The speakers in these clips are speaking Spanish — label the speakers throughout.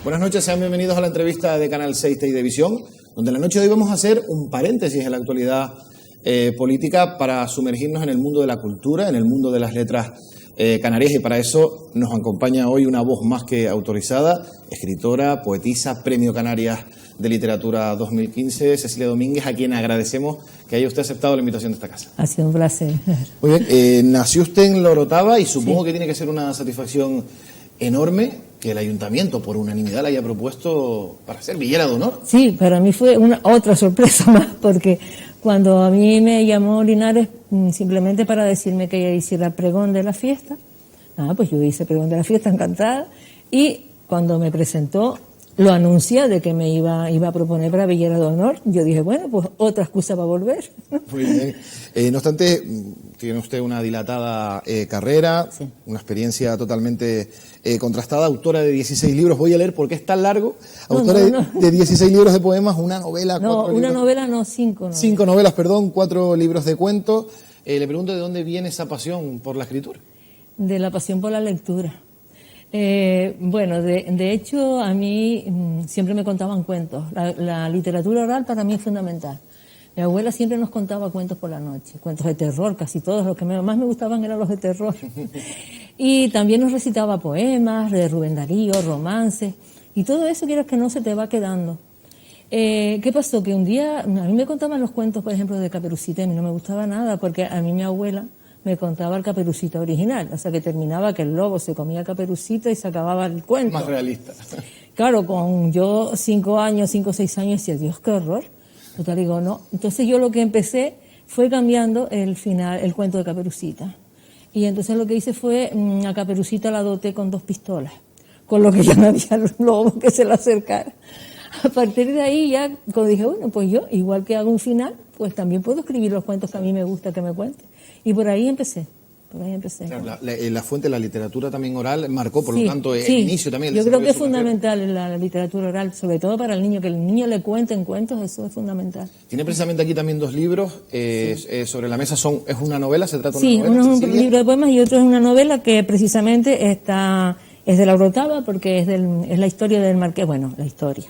Speaker 1: Buenas noches, sean bienvenidos a la entrevista de Canal 6 Televisión, donde en la noche de hoy vamos a hacer un paréntesis en la actualidad política para sumergirnos en el mundo de la cultura, en el mundo de las letras canarias, y para eso nos acompaña hoy una voz más que autorizada, escritora, poetisa, Premio Canarias de Literatura 2015, Cecilia Domínguez, a quien agradecemos que haya usted aceptado la invitación de esta casa.
Speaker 2: Ha sido un placer.
Speaker 1: Muy bien, nació usted en La Orotava y supongo
Speaker 2: Sí.
Speaker 1: que tiene que ser una satisfacción enorme que el ayuntamiento por unanimidad le haya propuesto para ser villera de honor.
Speaker 2: Sí, para mí fue otra sorpresa más, porque cuando a mí me llamó Linares simplemente para decirme que ella hiciera el pregón de la fiesta, pues yo hice el pregón de la fiesta, encantada, y cuando me presentó, lo anuncié de que me iba a proponer para villera de honor, yo dije, bueno, pues otra excusa para volver.
Speaker 1: Muy bien. No obstante, tiene usted una dilatada carrera,
Speaker 2: Sí.
Speaker 1: una experiencia totalmente contrastada, autora de 16 libros, voy a leer porque es tan largo, autora de 16 libros de poemas, una novela,
Speaker 2: No,
Speaker 1: 4
Speaker 2: una
Speaker 1: libros,
Speaker 2: novela no, 5 novelas.
Speaker 1: 5 novelas, perdón, 4 libros de cuentos. Le pregunto de dónde viene esa pasión por la escritura.
Speaker 2: De la pasión por la lectura. Bueno, de hecho, a mí siempre me contaban cuentos. La literatura oral para mí es fundamental. Mi abuela siempre nos contaba cuentos por la noche, cuentos de terror, casi todos. Los que más me gustaban eran los de terror. Y también nos recitaba poemas de Rubén Darío, romances, y todo eso quieras que no se te va quedando. ¿Qué pasó? Que un día, a mí me contaban los cuentos, por ejemplo, de Caperucita, y a mí no me gustaba nada, porque a mí mi abuela me contaba el Caperucita original, o sea que terminaba que el lobo se comía Caperucita y se acababa el cuento.
Speaker 1: Más realista.
Speaker 2: Claro, con yo 5 o 6 años, decía, Dios, qué horror. Total, digo, no. Entonces yo lo que empecé fue cambiando el final, el cuento de Caperucita. Y entonces lo que hice fue, a Caperucita la doté con 2 pistolas, con lo que ya no había lobo que se le acercara. A partir de ahí ya, cuando dije, bueno, pues yo, igual que hago un final, pues también puedo escribir los cuentos que a mí me gusta que me cuenten. Y por ahí empecé.
Speaker 1: Claro, la fuente de la literatura también oral marcó, por
Speaker 2: Sí,
Speaker 1: lo tanto, el
Speaker 2: sí.
Speaker 1: inicio también.
Speaker 2: Yo creo que es fundamental la literatura oral, sobre todo para el niño, que el niño le cuenten cuentos, eso es fundamental.
Speaker 1: Tiene precisamente aquí también 2 libros sobre la mesa. Es una novela, se trata de
Speaker 2: Sí,
Speaker 1: una novela.
Speaker 2: uno es un
Speaker 1: Cecilia.
Speaker 2: libro de poemas y otro es una novela que precisamente es de La Orotava, porque es la historia del Marqués. Bueno, la historia.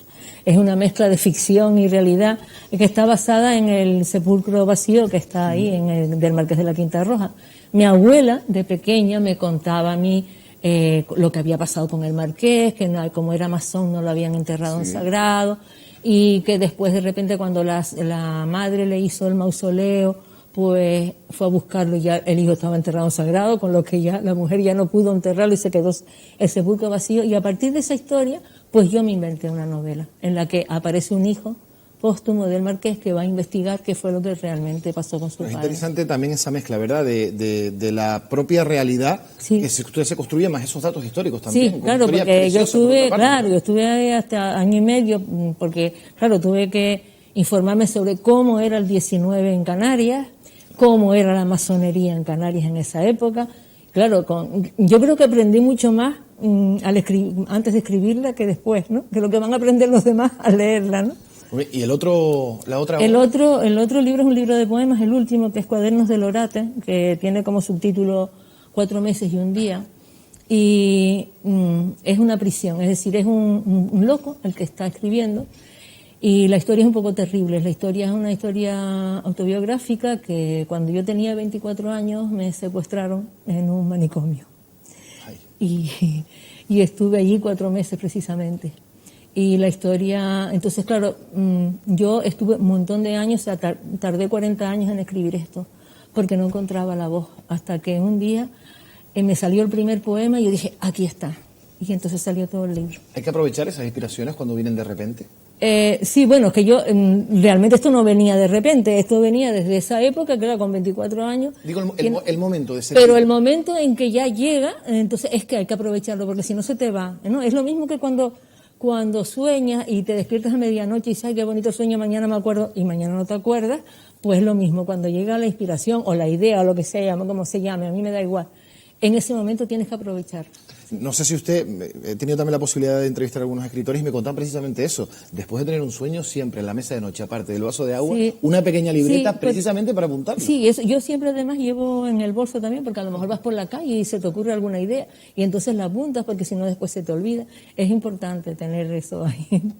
Speaker 2: Es una mezcla de ficción y realidad que está basada en el sepulcro vacío que está ahí, del Marqués de la Quinta Roja. Mi abuela, de pequeña, me contaba a mí lo que había pasado con el Marqués, que como era masón no lo habían enterrado en sagrado, y que después de repente cuando la madre le hizo el mausoleo, pues fue a buscarlo y ya el hijo estaba enterrado en sagrado, con lo que ya la mujer ya no pudo enterrarlo y se quedó el sepulcro vacío. Y a partir de esa historia, pues yo me inventé una novela en la que aparece un hijo póstumo del Marqués que va a investigar qué fue lo que realmente pasó con su
Speaker 1: Es
Speaker 2: padre.
Speaker 1: interesante también esa mezcla, ¿verdad?, de la propia realidad,
Speaker 2: Sí.
Speaker 1: que usted se construye más esos datos históricos también.
Speaker 2: Sí,
Speaker 1: con
Speaker 2: claro,
Speaker 1: historia
Speaker 2: porque yo
Speaker 1: preciosa, por otra parte.
Speaker 2: yo estuve ahí hasta año y medio, porque, claro, tuve que informarme sobre cómo era el 19 en Canarias, cómo era la masonería en Canarias en esa época. Claro, yo creo que aprendí mucho más antes de escribirla que después, ¿no? Que lo que van a aprender los demás al leerla, ¿no?
Speaker 1: ¿Y la otra?
Speaker 2: El otro libro es un libro de poemas, el último, que es Cuadernos del Orate, que tiene como subtítulo 4 meses y un día. Y es una prisión, es decir, es un loco el que está escribiendo. Y la historia es un poco terrible. La historia es una historia autobiográfica que cuando yo tenía 24 años me secuestraron en un manicomio. Y estuve allí 4 meses precisamente. Y la historia, entonces claro, yo estuve un montón de años, o sea, tardé 40 años en escribir esto, porque no encontraba la voz, hasta que un día me salió el primer poema y yo dije, aquí está. Y entonces salió todo el libro.
Speaker 1: ¿Hay que aprovechar esas inspiraciones cuando vienen de repente?
Speaker 2: Sí, bueno, es que yo, realmente esto no venía de repente, esto venía desde esa época, que era con 24 años.
Speaker 1: Digo, el momento de ser.
Speaker 2: Pero el momento en que ya llega, entonces es que hay que aprovecharlo, porque si no se te va, ¿no? Es lo mismo que cuando sueñas y te despiertas a medianoche y dices, ay, qué bonito sueño, mañana me acuerdo, y mañana no te acuerdas, pues lo mismo, cuando llega la inspiración o la idea o lo que sea, como se llame, a mí me da igual. en ese momento tienes que aprovechar.
Speaker 1: No sé si usted, he tenido también la posibilidad de entrevistar a algunos escritores y me contaban precisamente eso. Después de tener un sueño, siempre en la mesa de noche, aparte del vaso de agua, sí, una pequeña libreta, sí, precisamente para apuntarlo.
Speaker 2: Sí, eso, yo siempre además llevo en el bolso también, porque a lo mejor vas por la calle y se te ocurre alguna idea y entonces la apuntas porque si no después se te olvida. Es importante tener eso ahí.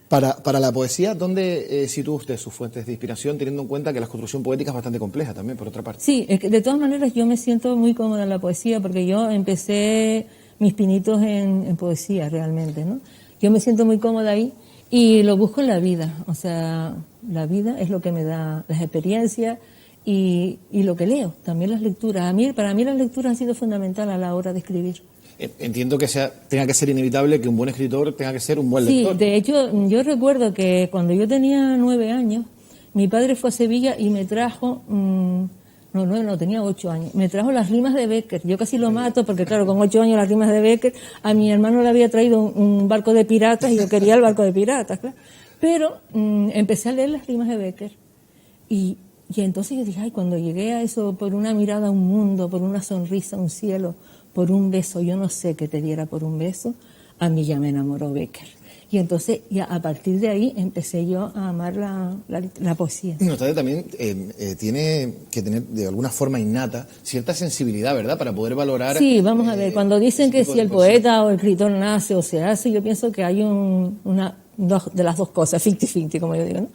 Speaker 1: Para la poesía, ¿dónde sitúa usted sus fuentes de inspiración, teniendo en cuenta que la construcción poética es bastante compleja también, por otra parte?
Speaker 2: Sí, es que de todas maneras yo me siento muy cómoda en la poesía, porque yo empecé mis pinitos en poesía realmente, ¿no? Yo me siento muy cómoda ahí y lo busco en la vida, o sea, la vida es lo que me da las experiencias y lo que leo, también las lecturas. Para mí las lecturas han sido fundamentales a la hora de escribir.
Speaker 1: Entiendo que tenga que ser inevitable que un buen escritor tenga que ser un buen lector.
Speaker 2: Sí, de hecho, yo recuerdo que cuando yo tenía 9 años, mi padre fue a Sevilla y me trajo, no, tenía 8 años, me trajo las rimas de Bécquer. Yo casi lo mato porque, claro, con 8 años las rimas de Bécquer, a mi hermano le había traído un barco de piratas y yo quería el barco de piratas, claro. Pero empecé a leer las rimas de Bécquer y entonces yo dije, ay, cuando llegué a eso, por una mirada a un mundo, por una sonrisa a un cielo, por un beso, yo no sé qué te diera por un beso, a mí ya me enamoró Bécquer. Y entonces, ya a partir de ahí, empecé yo a amar la poesía.
Speaker 1: Y usted también tiene que tener, de alguna forma innata, cierta sensibilidad, ¿verdad?, para poder valorar...
Speaker 2: Sí, vamos a ver, cuando dicen que si el poeta o el escritor nace o se hace, yo pienso que hay dos de las dos cosas, 50-50, como yo digo, ¿no?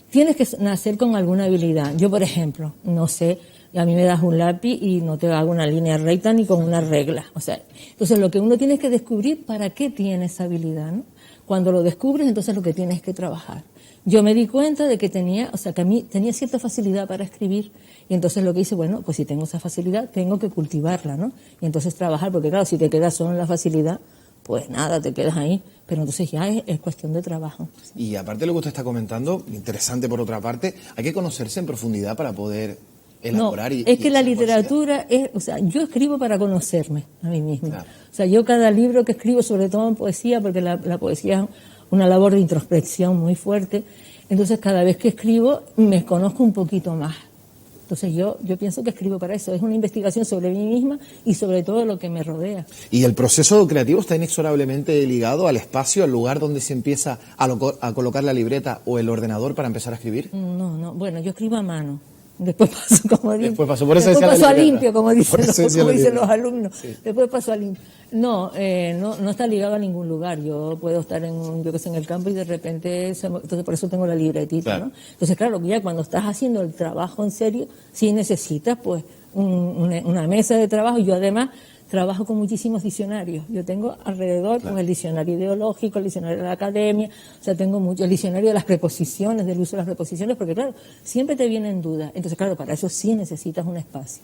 Speaker 2: Tienes que nacer con alguna habilidad. Yo, por ejemplo, no sé... A mí me das un lápiz y no te hago una línea recta ni con una regla. O sea, entonces lo que uno tiene que descubrir para qué tiene esa habilidad, ¿no? Cuando lo descubres, entonces lo que tienes que trabajar. Yo me di cuenta de que que a mí tenía cierta facilidad para escribir y entonces lo que hice, bueno, pues si tengo esa facilidad, tengo que cultivarla, ¿no? Y entonces trabajar, porque claro, si te quedas solo en la facilidad, pues nada, te quedas ahí. Pero entonces ya es cuestión de trabajo.
Speaker 1: Y aparte de lo que usted está comentando, interesante por otra parte, hay que conocerse en profundidad para poder... elaborar
Speaker 2: es que la literatura es, o sea, yo escribo para conocerme a mí misma. Claro. O sea, yo cada libro que escribo, sobre todo en poesía, porque la poesía es una labor de introspección muy fuerte, entonces cada vez que escribo me conozco un poquito más. Entonces yo pienso que escribo para eso, es una investigación sobre mí misma y sobre todo lo que me rodea.
Speaker 1: ¿Y el proceso creativo está inexorablemente ligado al espacio, al lugar donde se empieza a colocar la libreta o el ordenador para empezar a escribir?
Speaker 2: No, bueno, yo escribo a mano. Después paso, como digo,
Speaker 1: después paso
Speaker 2: a limpio, como dicen los alumnos. Sí. Después paso a limpio. No está ligado a ningún lugar. Yo puedo estar en el campo y de repente, entonces por eso tengo la libretita, claro. ¿no? Entonces, claro, ya cuando estás haciendo el trabajo en serio, sí necesitas, pues, una mesa de trabajo. Yo además trabajo con muchísimos diccionarios. Yo tengo alrededor, claro, pues, el diccionario ideológico, el diccionario de la academia, o sea, tengo mucho, el diccionario de las preposiciones, del uso de las preposiciones, porque claro, siempre te vienen dudas. Entonces, claro, para eso sí necesitas un espacio.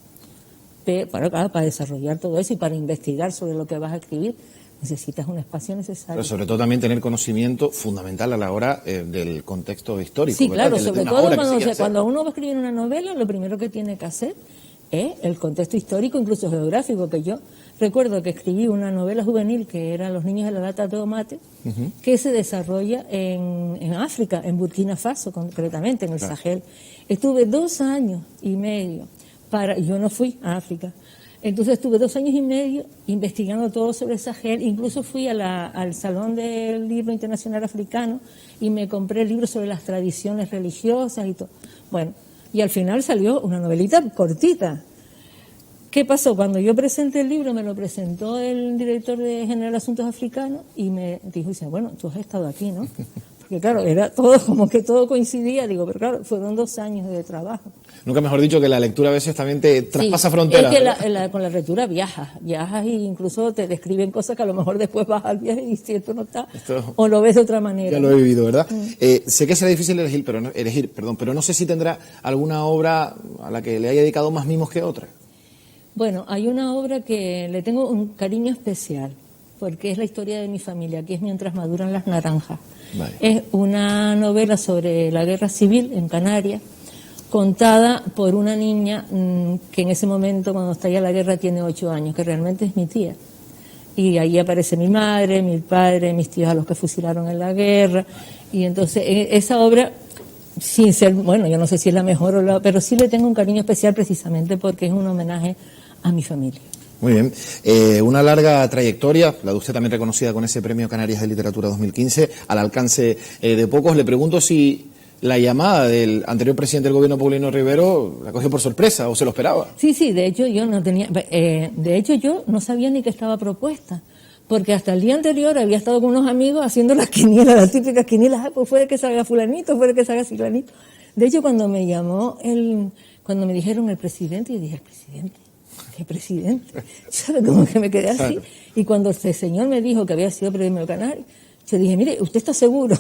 Speaker 2: Para desarrollar todo eso y para investigar sobre lo que vas a escribir, necesitas un espacio necesario.
Speaker 1: Pero sobre todo también tener conocimiento fundamental a la hora del contexto histórico.
Speaker 2: Sí,
Speaker 1: ¿verdad?
Speaker 2: claro, sobre todo cuando uno va a escribir una novela, lo primero que tiene que hacer el contexto histórico, incluso geográfico, que yo recuerdo que escribí una novela juvenil que era Los niños de la lata de tomate, que se desarrolla en África, en Burkina Faso concretamente, en el Sahel. Estuve 2 años y medio, yo no fui a África, entonces estuve 2 años y medio investigando todo sobre el Sahel, incluso fui al Salón del Libro Internacional Africano y me compré libros sobre las tradiciones religiosas y todo. Bueno, y al final salió una novelita cortita. ¿Qué pasó? Cuando yo presenté el libro, me lo presentó el director general de Asuntos Africanos y me dijo, bueno, tú has estado aquí, ¿no? Porque claro, era todo, como que todo coincidía, digo, pero claro, fueron 2 años de trabajo.
Speaker 1: Nunca mejor dicho que la lectura a veces también te traspasa fronteras.
Speaker 2: Es que con la lectura viajas e incluso te describen cosas que a lo mejor después vas al viaje y si esto no está, o lo ves de otra manera.
Speaker 1: Ya lo he vivido, ¿verdad? Sé que será difícil elegir, pero no sé si tendrá alguna obra a la que le haya dedicado más mimos que otra.
Speaker 2: Bueno, hay una obra que le tengo un cariño especial, porque es la historia de mi familia, que es Mientras maduran las naranjas. Vale. Es una novela sobre la guerra civil en Canarias, contada por una niña que en ese momento, cuando estalla la guerra, tiene 8 años, que realmente es mi tía. Y ahí aparece mi madre, mi padre, mis tíos a los que fusilaron en la guerra. Y entonces esa obra, sin ser, bueno, yo no sé si es la mejor pero sí le tengo un cariño especial precisamente porque es un homenaje a mi familia.
Speaker 1: Muy bien. Una larga trayectoria, la de usted también reconocida con ese Premio Canarias de Literatura 2015, al alcance de pocos. Le pregunto si la llamada del anterior presidente del gobierno, Paulino Rivero, la cogió por sorpresa o se lo esperaba.
Speaker 2: Sí, de hecho yo no tenía, yo no sabía ni que estaba propuesta, porque hasta el día anterior había estado con unos amigos haciendo las quinielas, las típicas quinielas, pues puede que salga fulanito, puede que salga ciclanito. De hecho, cuando me llamó cuando me dijeron el presidente, yo dije, ¿el presidente? ¿Qué presidente? Yo como que me quedé así. Y cuando el señor me dijo que había sido premio Canario, yo dije, mire, ¿usted está seguro?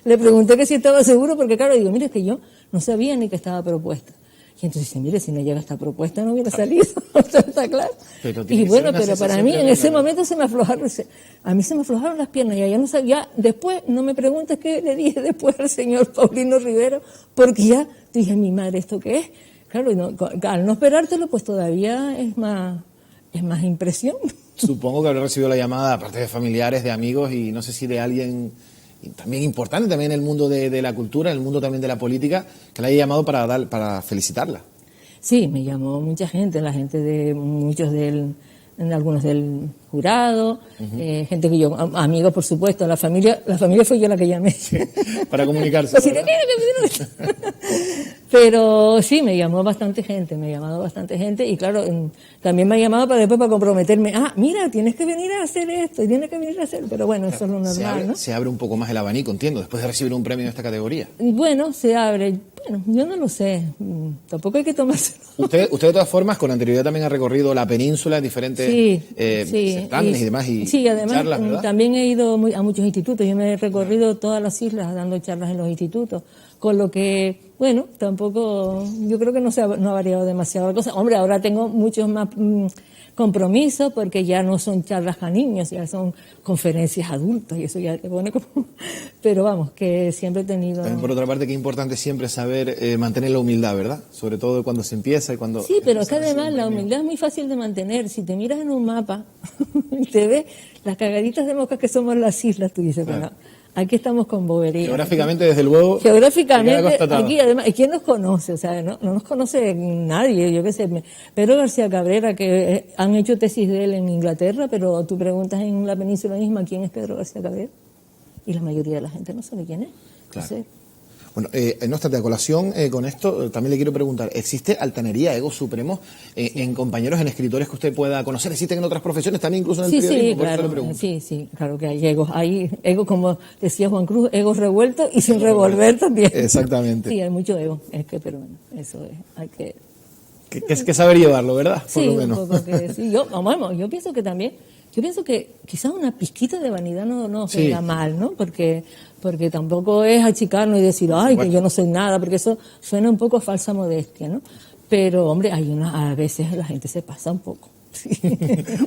Speaker 2: Le pregunté que si estaba seguro, porque claro, digo, mire, es que yo no sabía ni que estaba propuesta. Y entonces dice, mire, si no llega esta propuesta no hubiera salido, está claro. Y bueno, pero para mí en ese momento a mí se me aflojaron las piernas, ya no sabía, después, no me preguntes qué le dije después al señor Paulino Rivero, porque ya dije, mi madre, ¿esto qué es? Claro, al no esperártelo, pues todavía es más impresión.
Speaker 1: Supongo que habrá recibido la llamada, aparte de familiares, de amigos, y no sé si de alguien también importante también en el mundo de la cultura, en el mundo también de la política, que la haya llamado para felicitarla.
Speaker 2: Sí, me llamó mucha gente, la gente de algunos del jurado, gente que yo, amigos por supuesto, la familia fue yo la que llamé.
Speaker 1: Sí, para comunicarse.
Speaker 2: Pero sí, me llamó bastante gente, y claro, también me ha llamado para después para comprometerme, mira, tienes que venir a hacer esto, tienes que venir a hacer, pero bueno, eso es lo normal, ¿no?
Speaker 1: Se abre un poco más el abanico, entiendo, después de recibir un premio de esta categoría.
Speaker 2: Bueno, se abre. Bueno, yo no lo sé, tampoco hay que tomárselo.
Speaker 1: Usted de todas formas, con anterioridad también ha recorrido la península en diferentes certámenes y demás.
Speaker 2: Sí, además
Speaker 1: charlas, ¿verdad?
Speaker 2: También he ido a muchos institutos, yo me he recorrido todas las islas dando charlas en los institutos, con lo que, bueno, tampoco, yo creo que no ha variado demasiado la cosa. Hombre, ahora tengo muchos más compromisos porque ya no son charlas a niños, ya son conferencias adultas y eso ya te pone como... Pero vamos, que siempre he tenido...
Speaker 1: También por otra parte, que es importante siempre saber mantener la humildad, ¿verdad? Sobre todo cuando se empieza y cuando...
Speaker 2: Sí, pero es que además la humildad es muy fácil de mantener. Si te miras en un mapa y te ves las cagaditas de moscas que somos las islas, tú dices, bueno, aquí estamos con bobería.
Speaker 1: Geográficamente, desde luego...
Speaker 2: Geográficamente, aquí además, ¿quién nos conoce? O sea, no nos conoce nadie, yo qué sé. Pedro García Cabrera, que han hecho tesis de él en Inglaterra, pero tú preguntas en la península misma quién es Pedro García Cabrera. Y la mayoría de la gente no sabe quién es.
Speaker 1: Claro.
Speaker 2: Entonces,
Speaker 1: bueno, no obstante, a colación con esto, también le quiero preguntar, ¿existe altanería, egos supremos en compañeros, en escritores que usted pueda conocer? ¿Existen en otras profesiones, también incluso en el periodismo?
Speaker 2: Sí, claro, sí, claro que hay egos. Hay egos, como decía Juan Cruz, egos revueltos y sin revolver también.
Speaker 1: Exactamente.
Speaker 2: Sí, hay mucho ego, pero bueno, eso es, hay que...
Speaker 1: Es que saber llevarlo, ¿verdad? Por
Speaker 2: Sí,
Speaker 1: lo menos.
Speaker 2: un poco que sí. Yo pienso que también, quizás una pizquita de vanidad no venga mal, ¿no? Porque tampoco es achicarnos y decir, ay, que yo no soy nada, porque eso suena un poco a falsa modestia, ¿no? Pero, hombre, a veces la gente se pasa un poco. Sí.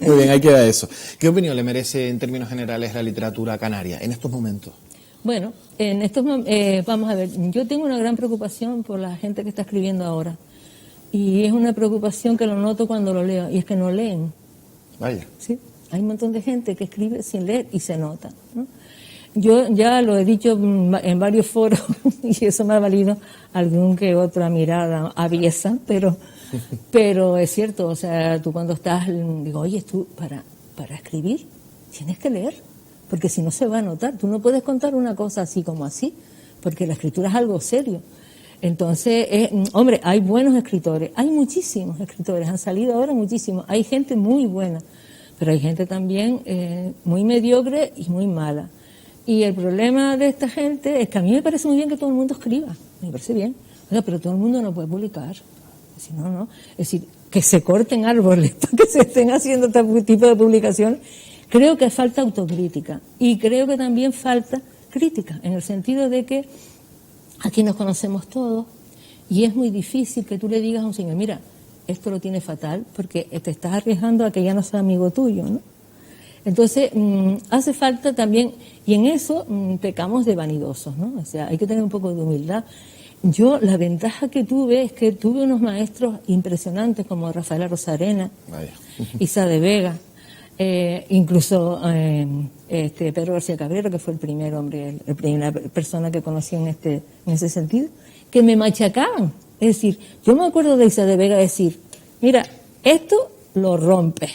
Speaker 1: Muy bien, ahí queda eso. ¿Qué opinión le merece en términos generales la literatura canaria en estos momentos?
Speaker 2: Bueno, vamos a ver, yo tengo una gran preocupación por la gente que está escribiendo ahora. Y es una preocupación que lo noto cuando lo leo, y es que no leen.
Speaker 1: Vaya.
Speaker 2: Sí, hay un montón de gente que escribe sin leer y se nota, ¿no? Yo ya lo he dicho en varios foros y eso me ha valido algún que otra mirada aviesa, pero es cierto, o sea, tú cuando estás, digo, oye, tú para escribir tienes que leer, porque si no se va a notar, tú no puedes contar una cosa así como así, porque la escritura es algo serio. Entonces, hombre, hay buenos escritores, hay muchísimos escritores, han salido ahora muchísimos, hay gente muy buena, pero hay gente también muy mediocre y muy mala. Y el problema de esta gente es que a mí me parece muy bien que todo el mundo escriba, me parece bien, pero todo el mundo no puede publicar, si no. Es decir, que se corten árboles para que se estén haciendo este tipo de publicaciones. Creo que falta autocrítica y creo que también falta crítica, en el sentido de que aquí nos conocemos todos y es muy difícil que tú le digas a un señor, mira, esto lo tiene fatal porque te estás arriesgando a que ya no sea amigo tuyo, ¿no? Entonces, hace falta también, y en eso pecamos de vanidosos, ¿no? O sea, hay que tener un poco de humildad. Yo, la ventaja que tuve es que tuve unos maestros impresionantes como Rafaela Rosarena, Isa de Vega, incluso Pedro García Cabrera, que fue el primer hombre, la primera persona que conocí en ese sentido, que me machacaban. Es decir, yo me acuerdo de Isa de Vega decir, mira, esto lo rompes.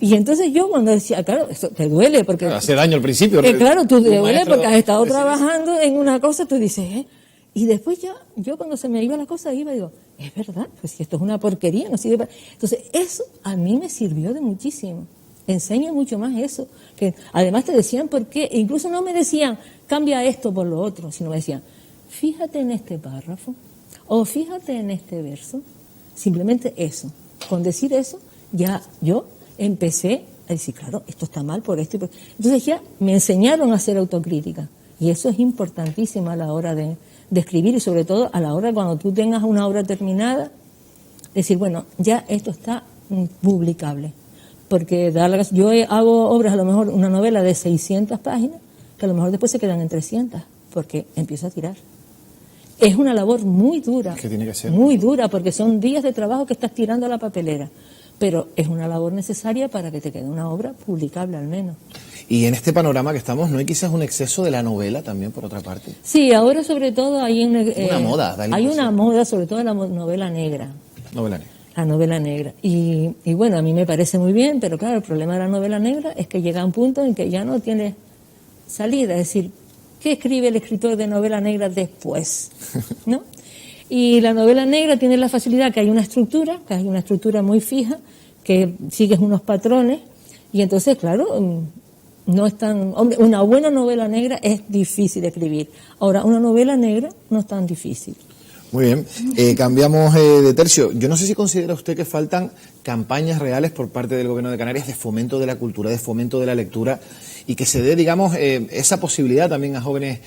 Speaker 2: Y entonces yo cuando decía, claro, esto te duele porque...
Speaker 1: Hace daño al principio.
Speaker 2: Claro, tú te duele porque has estado trabajando en una cosa, tú dices, Y después yo cuando se me iba la cosa, iba y digo, es verdad, pues si esto es una porquería, no sirve para... Entonces eso a mí me sirvió de muchísimo. Enseña mucho más eso. Que además te decían por qué, incluso no me decían, cambia esto por lo otro, sino me decían, fíjate en este párrafo, o fíjate en este verso. Simplemente eso. Con decir eso, ya yo empecé a decir, claro, esto está mal por esto y por... Entonces ya me enseñaron a hacer autocrítica. Y eso es importantísimo a la hora de escribir y sobre todo a la hora cuando tú tengas una obra terminada, decir, bueno, ya esto está publicable. Porque yo hago obras, a lo mejor una novela de 600 páginas, que a lo mejor después se quedan en 300, porque empiezo a tirar. Es una labor muy dura,
Speaker 1: que tiene que ser
Speaker 2: muy dura, porque son días de trabajo que estás tirando a la papelera. Pero es una labor necesaria para que te quede una obra publicable al menos.
Speaker 1: Y en este panorama que estamos, ¿no hay quizás un exceso de la novela también, por otra parte?
Speaker 2: Sí, ahora sobre todo hay una
Speaker 1: moda.
Speaker 2: Hay una moda, sobre todo la novela negra.
Speaker 1: Novela negra.
Speaker 2: La novela negra. Y bueno, a mí me parece muy bien, pero claro, el problema de la novela negra es que llega a un punto en que ya no tiene salida. Es decir, ¿qué escribe el escritor de novela negra después? ¿No? Y la novela negra tiene la facilidad que hay una estructura muy fija, que sigues unos patrones, y entonces, claro, no es tan... Hombre, una buena novela negra es difícil de escribir. Ahora, una novela negra no es tan difícil.
Speaker 1: Muy bien, cambiamos de tercio. Yo no sé si considera usted que faltan campañas reales por parte del Gobierno de Canarias de fomento de la cultura, de fomento de la lectura, y que se dé, digamos, esa posibilidad también a jóvenes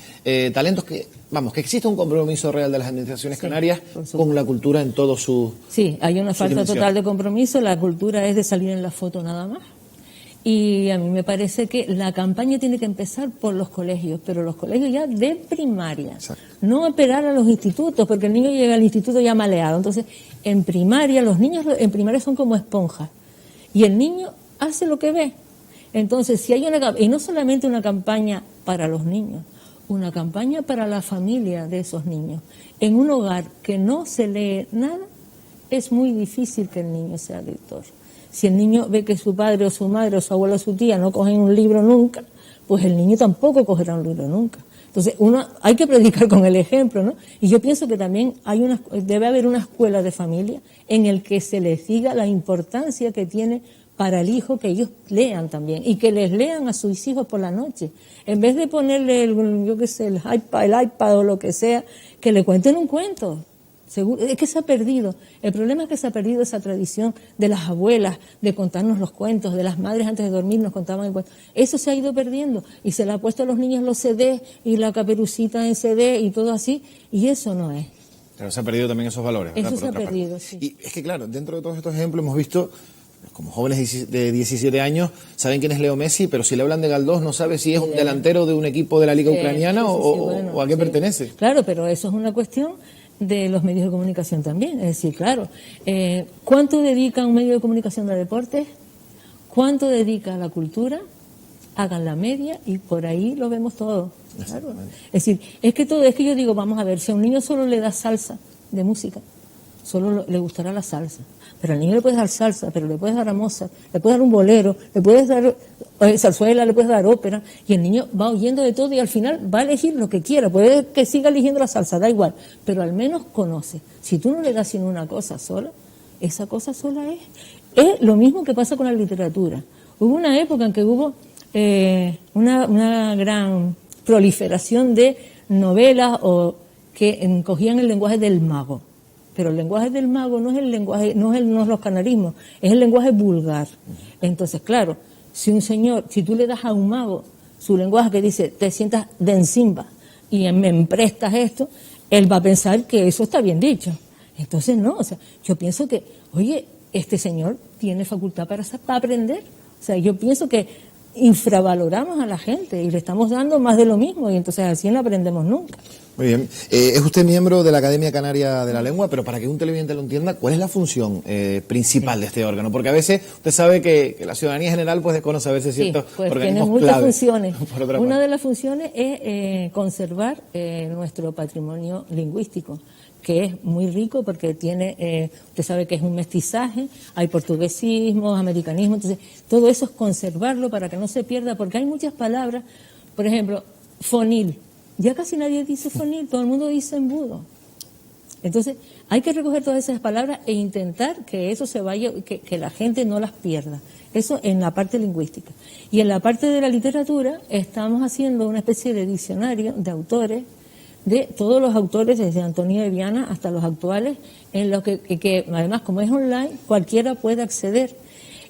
Speaker 1: talentos, que exista un compromiso real de las administraciones canarias con la cultura en todo su...
Speaker 2: Sí, hay una falta total de compromiso. La cultura es de salir en la foto nada más. Y a mí me parece que la campaña tiene que empezar por los colegios, pero los colegios ya de primaria. Exacto. No esperar a los institutos, porque el niño llega al instituto ya maleado. Entonces, en primaria, los niños en primaria son como esponjas. Y el niño hace lo que ve. Entonces, si hay y no solamente una campaña para los niños, una campaña para la familia de esos niños. En un hogar que no se lee nada, es muy difícil que el niño sea lector. Si el niño ve que su padre o su madre o su abuelo o su tía no cogen un libro nunca, pues el niño tampoco cogerá un libro nunca. Entonces, hay que predicar con el ejemplo, ¿no? Y yo pienso que también debe haber una escuela de familia en el que se les diga la importancia que tiene para el hijo que ellos lean también y que les lean a sus hijos por la noche. En vez de ponerle el iPad o lo que sea, que le cuenten un cuento. Seguro, es que se ha perdido. El problema es que se ha perdido esa tradición de las abuelas de contarnos los cuentos, de las madres antes de dormir nos contaban el cuento. Eso se ha ido perdiendo y se le ha puesto a los niños los CD y la Caperucita en CD y todo así, y eso no es.
Speaker 1: Pero se han perdido también esos valores, ¿verdad?
Speaker 2: Eso se ha perdido, sí.
Speaker 1: Y es que claro, dentro de todos estos ejemplos hemos visto, como jóvenes de 17 años, saben quién es Leo Messi, pero si le hablan de Galdós no sabe si es un delantero de un equipo de la Liga Ucraniana o a qué pertenece.
Speaker 2: Claro, pero eso es una cuestión de los medios de comunicación también. Es decir, claro, ¿cuánto dedica un medio de comunicación de deportes? ¿Cuánto dedica a la cultura? Hagan la media y por ahí lo vemos todo. Claro. Es decir, es que yo digo, vamos a ver, si a un niño solo le da salsa de música, solo le gustará la salsa. Pero al niño le puedes dar salsa, pero le puedes dar a Mozart, le puedes dar un bolero, le puedes dar zarzuela, le puedes dar ópera, y el niño va oyendo de todo y al final va a elegir lo que quiera. Puede que siga eligiendo la salsa, da igual, pero al menos conoce. Si tú no le das sino una cosa sola, esa cosa sola es lo mismo que pasa con la literatura. Hubo una época en que hubo una gran proliferación de novelas que cogían el lenguaje del mago. Pero el lenguaje del mago no es el lenguaje, no es los canarismos, es el lenguaje vulgar. Entonces, claro, si tú le das a un mago su lenguaje que dice, te sientas de encima y me emprestas esto, él va a pensar que eso está bien dicho. Entonces, no, o sea, yo pienso que, oye, este señor tiene facultad para aprender. O sea, yo pienso que infravaloramos a la gente y le estamos dando más de lo mismo y entonces así no aprendemos nunca.
Speaker 1: Muy bien. Es usted miembro de la Academia Canaria de la Lengua, pero para que un televidente lo entienda, ¿cuál es la función principal de este órgano? Porque a veces usted sabe que la ciudadanía general pues desconoce a veces ciertos organismos
Speaker 2: tiene muchas
Speaker 1: clave,
Speaker 2: funciones. Una de las funciones es conservar nuestro patrimonio lingüístico, que es muy rico porque tiene, usted sabe que es un mestizaje, hay portuguesismos, americanismos, entonces todo eso es conservarlo para que no se pierda, porque hay muchas palabras, por ejemplo, fonil, ya casi nadie dice fonil, todo el mundo dice embudo. Entonces hay que recoger todas esas palabras e intentar que eso se vaya, que la gente no las pierda. Eso en la parte lingüística. Y en la parte de la literatura estamos haciendo una especie de diccionario de autores, de todos los autores, desde Antonio de Viana hasta los actuales, en lo que además, como es online, cualquiera puede acceder.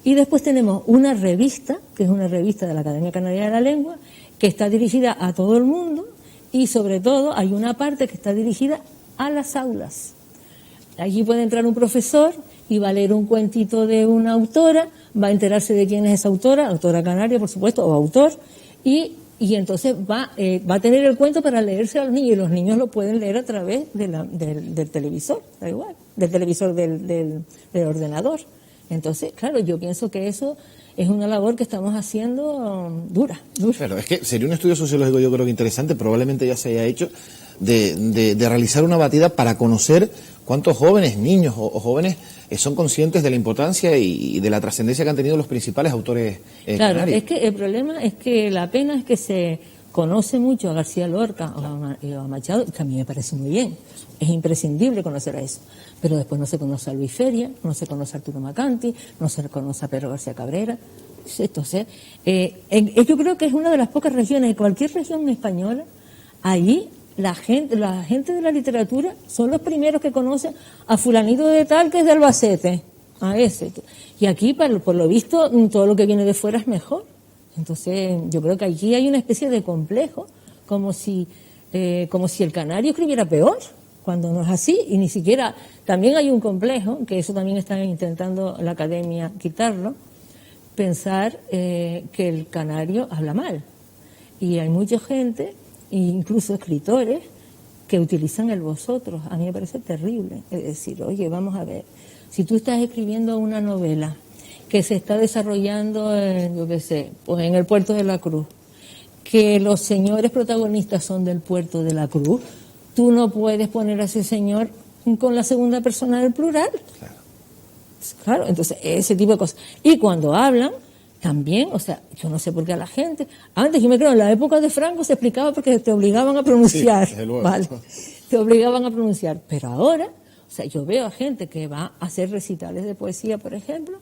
Speaker 2: Y después tenemos una revista, que es una revista de la Academia Canaria de la Lengua, que está dirigida a todo el mundo, y sobre todo hay una parte que está dirigida a las aulas. Allí puede entrar un profesor y va a leer un cuentito de una autora, va a enterarse de quién es esa autora canaria, por supuesto, o autor, y entonces va a tener el cuento para leerse a los niños, y los niños lo pueden leer a través del televisor, da igual, del televisor del ordenador. Entonces, claro, yo pienso que eso es una labor que estamos haciendo dura.
Speaker 1: Claro, es que sería un estudio sociológico, yo creo que interesante, probablemente ya se haya hecho, de realizar una batida para conocer cuántos jóvenes, niños o jóvenes son conscientes de la importancia y de la trascendencia que han tenido los principales autores
Speaker 2: claro,
Speaker 1: canarios.
Speaker 2: Es que el problema es que la pena es que se conoce mucho a García Lorca o a Machado, que a mí me parece muy bien, es imprescindible conocer a eso, pero después no se conoce a Luis Feria, no se conoce a Arturo Macanti, no se conoce a Pedro García Cabrera. Entonces, yo creo que es una de las pocas regiones, de cualquier región española, ahí la gente de la literatura son los primeros que conocen a fulanito de tal que es de Albacete, a ese. Y aquí, por lo visto, todo lo que viene de fuera es mejor. Entonces, yo creo que aquí hay una especie de complejo, como si el canario escribiera peor, cuando no es así, y ni siquiera, también hay un complejo, que eso también está intentando la academia quitarlo, pensar que el canario habla mal. Y hay mucha gente, incluso escritores, que utilizan el vosotros. A mí me parece terrible. Es decir, oye, vamos a ver, si tú estás escribiendo una novela que se está desarrollando en, yo qué sé, pues en el Puerto de la Cruz, que los señores protagonistas son del Puerto de la Cruz, tú no puedes poner a ese señor con la segunda persona del plural. Claro, entonces ese tipo de cosas. Y cuando hablan, también, o sea, yo no sé por qué a la gente, antes yo me creo, en la época de Franco se explicaba porque te obligaban a pronunciar,
Speaker 1: sí,
Speaker 2: ¿vale? Te obligaban a pronunciar, pero ahora, o sea, yo veo a gente que va a hacer recitales de poesía, por ejemplo,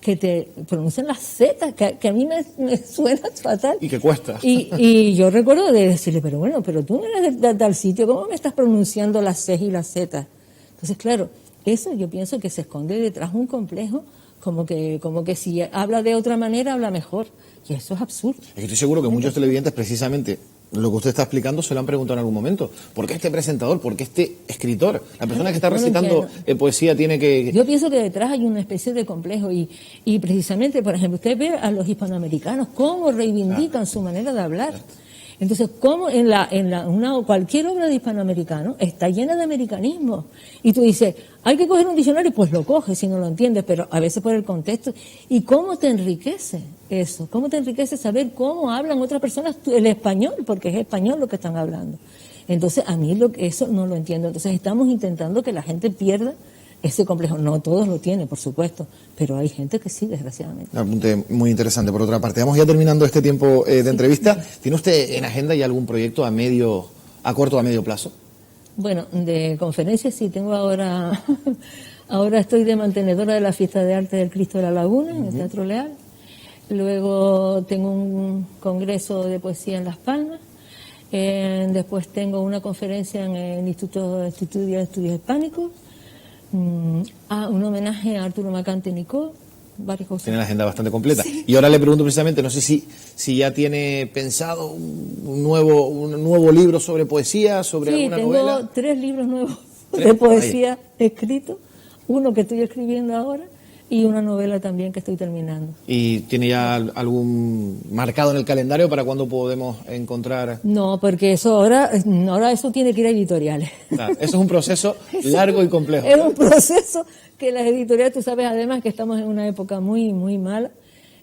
Speaker 2: que te pronuncian las zetas, que a mí me suena fatal.
Speaker 1: Y que cuesta.
Speaker 2: Y yo recuerdo de decirle, pero bueno, pero tú no eres de tal sitio, ¿cómo me estás pronunciando las C y las Z? Entonces, claro, eso yo pienso que se esconde detrás de un complejo, como que si habla de otra manera, habla mejor. Y eso es absurdo.
Speaker 1: Es que estoy seguro que muchos televidentes, precisamente, lo que usted está explicando, se lo han preguntado en algún momento. ¿Por qué este presentador? ¿Por qué este escritor? La persona que está recitando poesía tiene que...
Speaker 2: Yo pienso que detrás hay una especie de complejo y precisamente, por ejemplo, usted ve a los hispanoamericanos cómo reivindican su manera de hablar. Entonces, cómo cualquier obra de hispanoamericano está llena de americanismo. Y tú dices, hay que coger un diccionario, pues lo coges si no lo entiendes, pero a veces por el contexto. ¿Y cómo te enriquece eso? ¿Cómo te enriquece saber cómo hablan otras personas el español? Porque es español lo que están hablando. Entonces, a mí eso no lo entiendo. Entonces, estamos intentando que la gente pierda ese complejo. No todos lo tienen, por supuesto, pero hay gente que sí, desgraciadamente.
Speaker 1: Un apunte muy interesante. Por otra parte, vamos ya terminando este tiempo de entrevista. ¿Tiene usted en agenda ya algún proyecto a corto o a medio plazo?
Speaker 2: Bueno, de conferencias sí, tengo ahora estoy de mantenedora de la Fiesta de Arte del Cristo de la Laguna, en el Teatro Leal. Luego tengo un congreso de poesía en Las Palmas. Después tengo una conferencia en el Instituto de Estudios Hispánicos. Un homenaje a Arturo Macanti Nicó, varias cosas.
Speaker 1: Tiene la agenda bastante completa.
Speaker 2: Sí.
Speaker 1: Y ahora le pregunto precisamente, no sé si ya tiene pensado un nuevo libro sobre poesía, sobre alguna novela. Sí,
Speaker 2: tengo 3 libros nuevos de poesía escritos, uno que estoy escribiendo ahora y una novela también que estoy terminando.
Speaker 1: ¿Y tiene ya algún marcado en el calendario para cuándo podemos encontrar?
Speaker 2: No, porque eso ahora eso tiene que ir a editoriales.
Speaker 1: Claro, eso es un proceso largo y complejo.
Speaker 2: Es un proceso que las editoriales, tú sabes además que estamos en una época muy, muy mala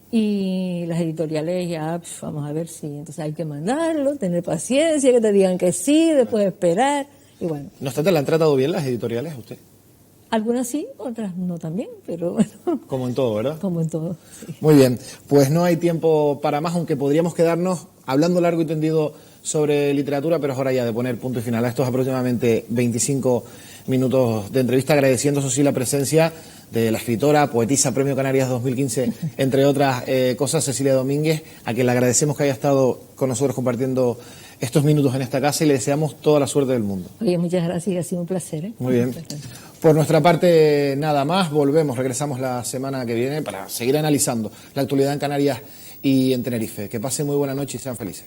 Speaker 2: y las editoriales ya, vamos a ver si, entonces hay que mandarlo, tener paciencia, que te digan que sí, después esperar. Y bueno.
Speaker 1: ¿No obstante, le han tratado bien las editoriales a usted?
Speaker 2: Algunas sí, otras no también, pero bueno.
Speaker 1: Como en todo, ¿verdad?
Speaker 2: Como en todo, sí.
Speaker 1: Muy bien, pues no hay tiempo para más, aunque podríamos quedarnos hablando largo y tendido sobre literatura, pero es hora ya de poner punto y final a estos aproximadamente 25 minutos de entrevista, agradeciendo, eso sí, la presencia de la escritora, poetisa, Premio Canarias 2015, entre otras cosas, Cecilia Domínguez, a quien le agradecemos que haya estado con nosotros compartiendo estos minutos en esta casa y le deseamos toda la suerte del mundo.
Speaker 2: Oye, muchas gracias, ha sido un placer, ¿eh?
Speaker 1: Muy bien. Por nuestra parte, nada más, regresamos la semana que viene para seguir analizando la actualidad en Canarias y en Tenerife. Que pasen muy buena noche y sean felices.